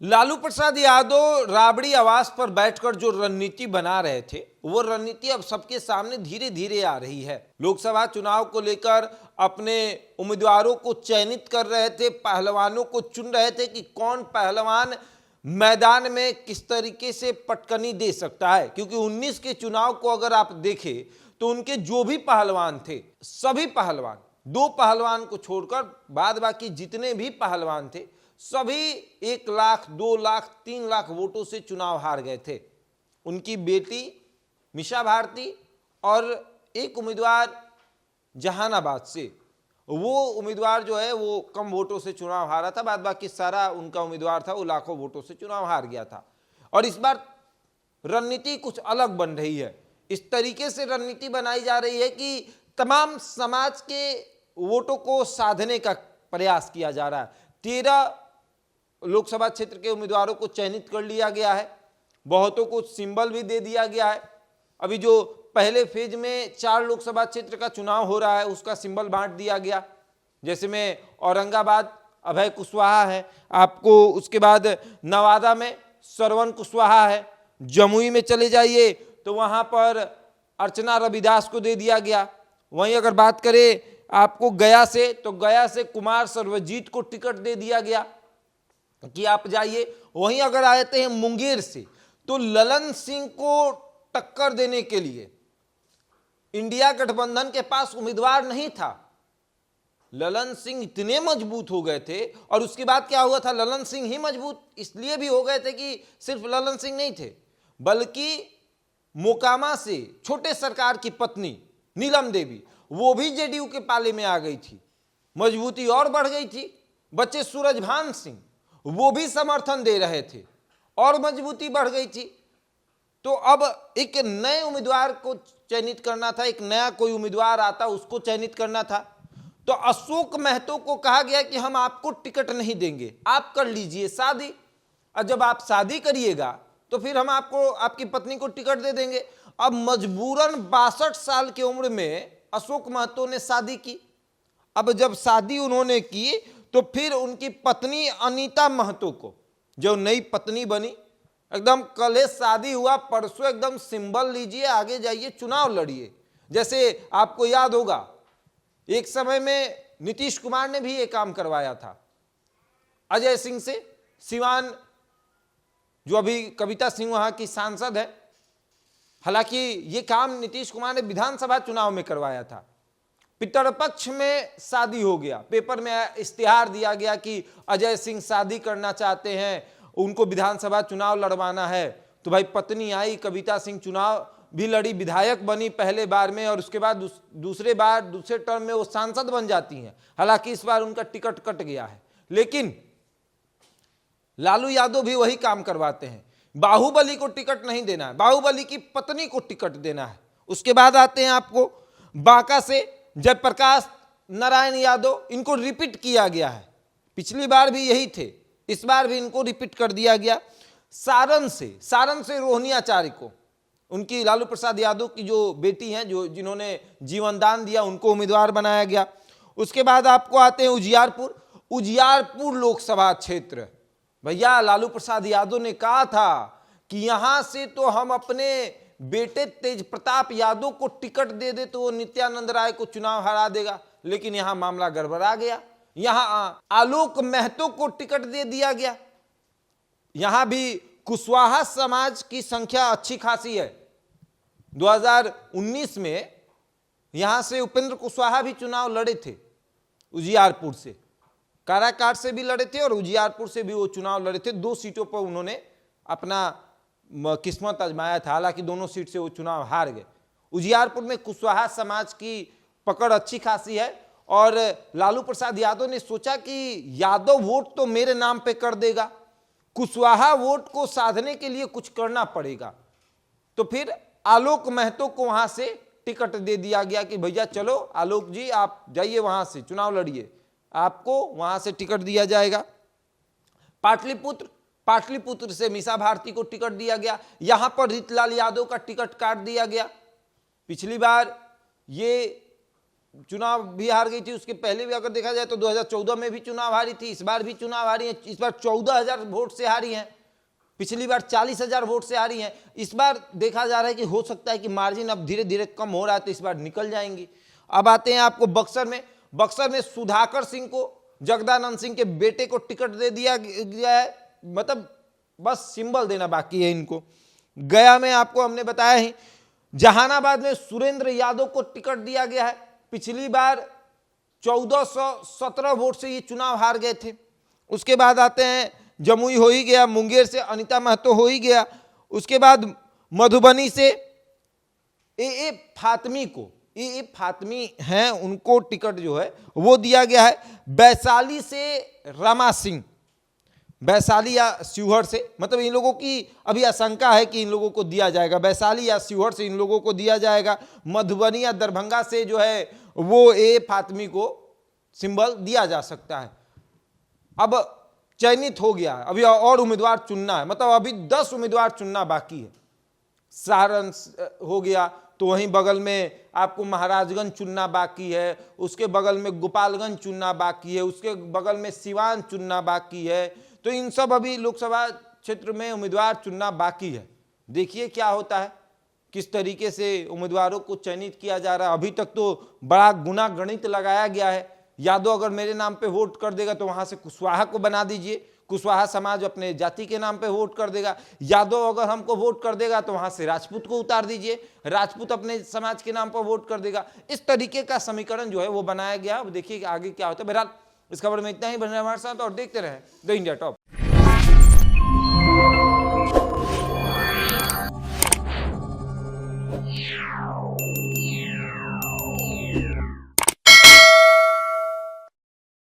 लालू प्रसाद यादव राबड़ी आवास पर बैठकर जो रणनीति बना रहे थे, वो रणनीति अब सबके सामने धीरे धीरे आ रही है। लोकसभा चुनाव को लेकर अपने उम्मीदवारों को चयनित कर रहे थे, पहलवानों को चुन रहे थे कि कौन पहलवान मैदान में किस तरीके से पटकनी दे सकता है। क्योंकि 19 के चुनाव को अगर आप देखें तो उनके जो भी पहलवान थे, सभी पहलवान, 2 पहलवान को छोड़कर बाद बाकी जितने भी पहलवान थे, सभी 1 लाख, 2 लाख, 3 लाख वोटों से चुनाव हार गए थे। उनकी बेटी मीसा भारती और एक उम्मीदवार जहानाबाद से, वो उम्मीदवार जो है वो कम वोटों से चुनाव हारा था, बाद बाकी सारा उनका उम्मीदवार था वो लाखों वोटों से चुनाव हार गया था। और इस बार रणनीति कुछ अलग बन रही है। इस तरीके से रणनीति बनाई जा रही है कि तमाम समाज के वोटों को साधने का प्रयास किया जा रहा है। 13 लोकसभा क्षेत्र के उम्मीदवारों को चयनित कर लिया गया है, बहुतों को सिंबल भी दे दिया गया है। अभी जो पहले फेज में 4 लोकसभा क्षेत्र का चुनाव हो रहा है उसका सिंबल बांट दिया गया। जैसे में औरंगाबाद अभय कुशवाहा है आपको, उसके बाद नवादा में श्रवण कुशवाहा है, जमुई में चले जाइए तो वहां पर अर्चना रविदास को दे दिया गया। वहीं अगर बात करें आपको गया से, तो गया से कुमार सर्वजीत को टिकट दे दिया गया कि आप जाइए। वहीं अगर आते हैं मुंगेर से, तो ललन सिंह को टक्कर देने के लिए इंडिया गठबंधन के पास उम्मीदवार नहीं था। ललन सिंह इतने मजबूत हो गए थे, और उसके बाद क्या हुआ था, ललन सिंह ही मजबूत इसलिए भी हो गए थे कि सिर्फ ललन सिंह नहीं थे, बल्कि मोकामा से छोटे सरकार की पत्नी नीलम देवी, वो भी जेडीयू के पाले में आ गई थी, मजबूती और बढ़ गई थी। बच्चे सूरजभान सिंह वो भी समर्थन दे रहे थे और मजबूती बढ़ गई थी। तो अब एक नए उम्मीदवार को चयनित करना था, एक नया कोई उम्मीदवार आता उसको चयनित करना था। तो अशोक महतो को कहा गया कि हम आपको टिकट नहीं देंगे, आप कर लीजिए शादी, और जब आप शादी करिएगा तो फिर हम आपको, आपकी पत्नी को टिकट दे देंगे। अब मजबूरन 62 साल की उम्र में अशोक महतो ने शादी की। अब जब शादी उन्होंने की तो फिर उनकी पत्नी अनीता महतो को, जो नई पत्नी बनी, एकदम कल शादी हुआ, परसों एकदम सिंबल लीजिए, आगे जाइए, चुनाव लड़िए। जैसे आपको याद होगा एक समय में नीतीश कुमार ने भी ये काम करवाया था अजय सिंह से। सिवान जो अभी कविता सिंह वहां की सांसद है, हालांकि ये काम नीतीश कुमार ने विधानसभा चुनाव में करवाया था। पितरपक्ष में शादी हो गया, पेपर में इश्तिहार दिया गया कि अजय सिंह शादी करना चाहते हैं, उनको विधानसभा चुनाव लड़वाना है। तो भाई पत्नी आई कविता सिंह, चुनाव भी लड़ी, विधायक बनी पहले बार में, और उसके बाद दूसरे टर्म में वो सांसद बन जाती हैं। हालांकि इस बार उनका टिकट कट गया है, लेकिन लालू यादव भी वही काम करवाते हैं। बाहुबली को टिकट नहीं देना है, बाहुबली की पत्नी को टिकट देना है। उसके बाद आते हैं आपको बांका से जयप्रकाश नारायण यादव, इनको रिपीट किया गया है, पिछली बार भी यही थे, इस बार भी इनको रिपीट कर दिया गया। सारण से रोहिणी आचार्य को, उनकी लालू प्रसाद यादव की जो बेटी हैं, जो जिन्होंने जीवन दान दिया, उनको उम्मीदवार बनाया गया। उसके बाद आपको आते हैं उजियारपुर लोकसभा क्षेत्र। भैया लालू प्रसाद यादव ने कहा था कि यहां से तो हम अपने बेटे तेज प्रताप यादव को टिकट दे दे तो वो नित्यानंद राय को चुनाव हरा देगा, लेकिन यहां मामला गड़बड़ा गया, यहां आलोक महतो को टिकट दे दिया गया। यहां भी कुशवाहा समाज की संख्या अच्छी खासी है। 2019 में यहां से उपेंद्र कुशवाहा भी चुनाव लड़े थे, उजियारपुर से, काराकाट से भी लड़े थे और उजियारपुर से भी वो चुनाव लड़े थे। 2 सीटों पर उन्होंने अपना किस्मत आजमाया था, हालांकि दोनों सीट से वो चुनाव हार गए। उजियारपुर में कुशवाहा समाज की पकड़ अच्छी खासी है, और लालू प्रसाद यादव ने सोचा कि यादव वोट तो मेरे नाम पे कर देगा, कुशवाहा वोट को साधने के लिए कुछ करना पड़ेगा। तो फिर आलोक महतो को वहां से टिकट दे दिया गया कि भैया चलो आलोक जी आप जाइए, वहां से चुनाव लड़िए, आपको वहां से टिकट दिया जाएगा। पाटलिपुत्र से मीसा भारती को टिकट दिया गया। यहां पर रीतलाल यादव का टिकट काट दिया गया। पिछली बार ये चुनाव भी हार गई थी, उसके पहले भी अगर देखा जाए तो 2014 में भी चुनाव हारी थी, इस बार भी चुनाव हारी है। इस बार 14,000 वोट से हारी हैं, पिछली बार 40,000 वोट से हारी हैं। इस बार देखा जा रहा है कि हो सकता है कि मार्जिन अब धीरे धीरे कम हो रहा है, तो इस बार निकल जाएंगी। अब आते हैं आपको बक्सर में सुधाकर सिंह को, जगदानंद सिंह के बेटे को टिकट दे दिया गया है, मतलब बस सिंबल देना बाकी है इनको। गया में आपको हमने बताया ही, जहानाबाद में सुरेंद्र यादव को टिकट दिया गया है। पिछली बार 1417 वोट से ये चुनाव हार गए थे। उसके बाद आते हैं जमुई हो ही गया, मुंगेर से अनिता महतो हो ही गया। उसके बाद मधुबनी से ए फातमी हैं, उनको टिकट जो है वो दिया गया है। वैशाली से रमा सिंह, वैशाली या शिवहर से, मतलब इन लोगों की अभी आशंका है कि इन लोगों को दिया जाएगा, वैशाली या शिवहर से इन लोगों को दिया जाएगा। मधुबनी या दरभंगा से जो है वो ए फातमी को सिंबल दिया जा सकता है। अब चयनित हो गया है, अभी और उम्मीदवार चुनना है, मतलब अभी 10 उम्मीदवार चुनना बाकी है। सारण हो गया, तो वहीं बगल में आपको महाराजगंज चुनना बाकी है, उसके बगल में गोपालगंज चुनना बाकी है, उसके बगल में सिवान चुनना बाकी है। तो इन सब अभी लोकसभा क्षेत्र में उम्मीदवार चुनना बाकी है। देखिए क्या होता है, किस तरीके से उम्मीदवारों को चयनित किया जा रहा है। अभी तक तो बड़ा गुना गणित लगाया गया है। यादव अगर मेरे नाम पे वोट कर देगा तो वहां से कुशवाहा को बना दीजिए, कुशवाहा समाज अपने जाति के नाम पे वोट कर देगा। यादव अगर हमको वोट कर देगा तो वहां से राजपूत को उतार दीजिए, राजपूत अपने समाज के नाम पर वोट कर देगा। इस तरीके का समीकरण जो है वो बनाया गया। अब देखिए आगे क्या होता है। बहरहाल इस खबर में इतना ही, बने हमारे साथ और देखते रहें द इंडिया टॉप।